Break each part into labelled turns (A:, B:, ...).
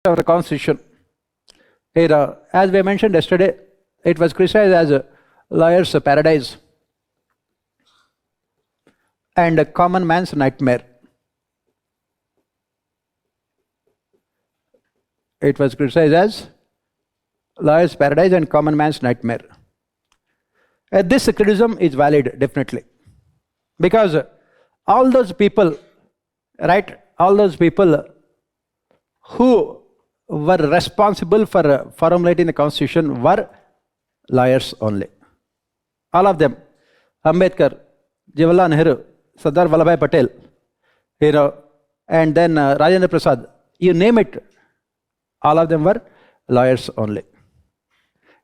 A: our constitution. As we mentioned yesterday, it was criticized as a lawyer's paradise and a common man's nightmare. It was criticized as lawyer's paradise and common man's nightmare. This criticism is valid, definitely, because all those people, right, all those people who were responsible for formulating the constitution were lawyers only. All of them. Ambedkar, Jawaharlal Nehru, Sardar Vallabhbhai Patel, and then Rajendra Prasad, you name it, all of them were lawyers only.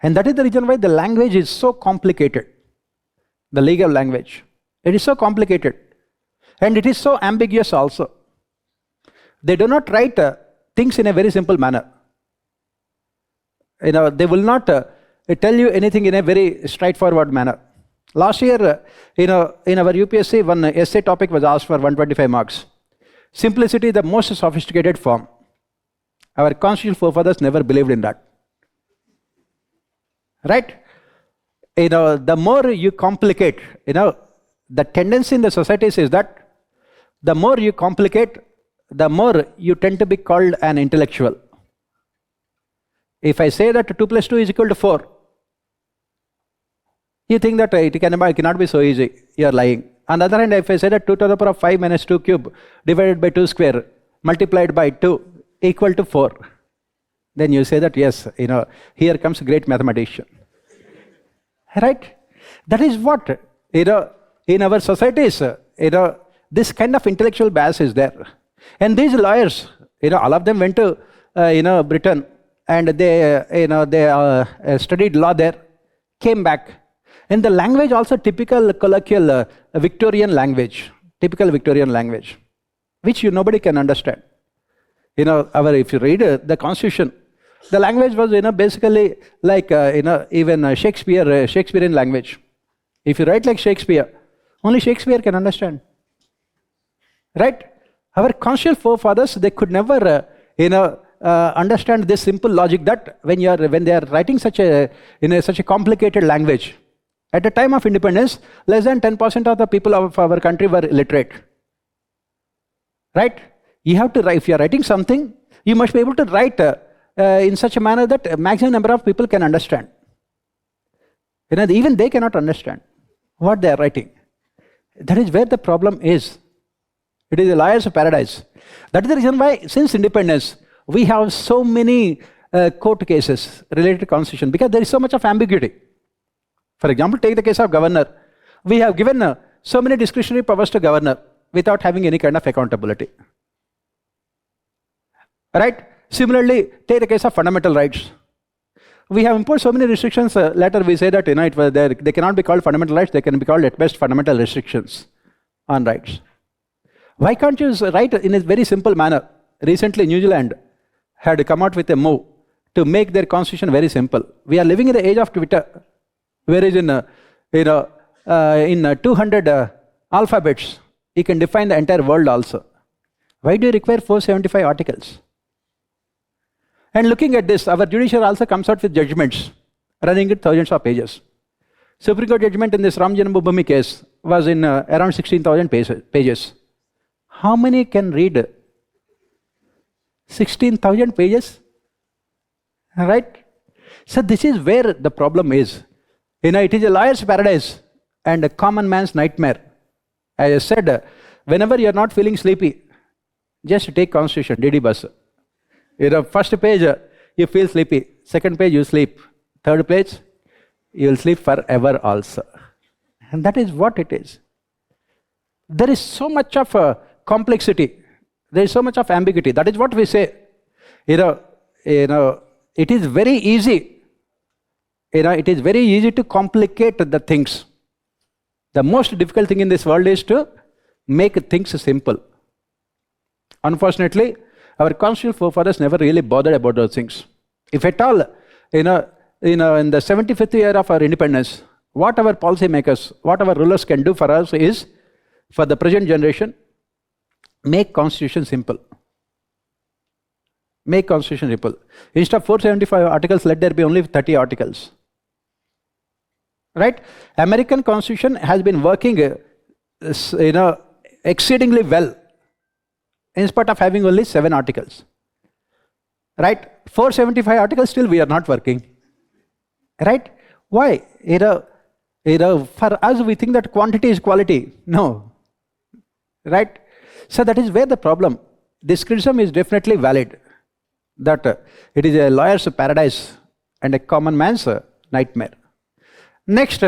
A: And that is the reason why the language is so complicated. The legal language. It is so complicated. And it is so ambiguous also. They do not write things in a very simple manner. They will not tell you anything in a very straightforward manner. Last year, in our UPSC, one essay topic was asked for 125 marks. Simplicity, the most sophisticated form. Our constitutional forefathers never believed in that. Right? The more you complicate, the tendency in the societies is that the more you complicate, the more you tend to be called an intellectual. If I say that 2 plus 2 is equal to 4, you think that it cannot be so easy. You are lying. On the other hand, if I say that 2 to the power of 5 minus 2 cube divided by 2 square multiplied by 2 equal to 4, then you say that yes, here comes a great mathematician. Right? That is what, in our societies, this kind of intellectual bias is there. And these lawyers, all of them went to, Britain, and they studied law there, came back. And the language also typical colloquial Victorian language, which nobody can understand. If you read the Constitution, the language was, basically like, even Shakespearean language. If you write like Shakespeare, only Shakespeare can understand. Right? Our constitutional forefathers, they could never, understand this simple logic that when they are writing such a complicated language. At the time of independence, less than 10% of the people of our country were illiterate. Right? You have to write, if you are writing something, you must be able to write in such a manner that a maximum number of people can understand. Even they cannot understand what they are writing. That is where the problem is. It is a lawyer's paradise. That is the reason why, since independence, we have so many court cases related to constitution, because there is so much of ambiguity. For example, take the case of governor. We have given so many discretionary powers to governor without having any kind of accountability. Right? Similarly, take the case of fundamental rights. We have imposed so many restrictions. Later we say that they cannot be called fundamental rights, they can be called at best fundamental restrictions on rights. Why can't you write in a very simple manner? Recently, New Zealand had come out with a move to make their constitution very simple. We are living in the age of Twitter, whereas in 200 alphabets, you can define the entire world also. Why do you require 475 articles? And looking at this, our judiciary also comes out with judgments running in thousands of pages. Supreme Court judgment in this Ram Janmabhoomi case was in around 16,000 pages. How many can read 16,000 pages? Right? So this is where the problem is. It is a lawyer's paradise and a common man's nightmare. As I said, whenever you are not feeling sleepy, just take Constitution, DD bus. First page, you feel sleepy. Second page, you sleep. Third page, you will sleep forever also. And that is what it is. There is so much of complexity. There is so much of ambiguity. That is what we say. It is very easy. It is very easy to complicate the things. The most difficult thing in this world is to make things simple. Unfortunately, our constitutional forefathers never really bothered about those things. If at all, in the 75th year of our independence, what our policy makers, what our rulers can do for us is, for the present generation, make constitution simple. Make constitution repeal. Instead of 475 articles, let there be only 30 articles. Right? American constitution has been working, exceedingly well, in spite of having only 7 articles. Right? 475 articles, still we are not working. Right? Why? For us, we think that quantity is quality. No. Right? So that is where the problem. This criticism is definitely valid. That it is a lawyer's paradise and a common man's nightmare. Next,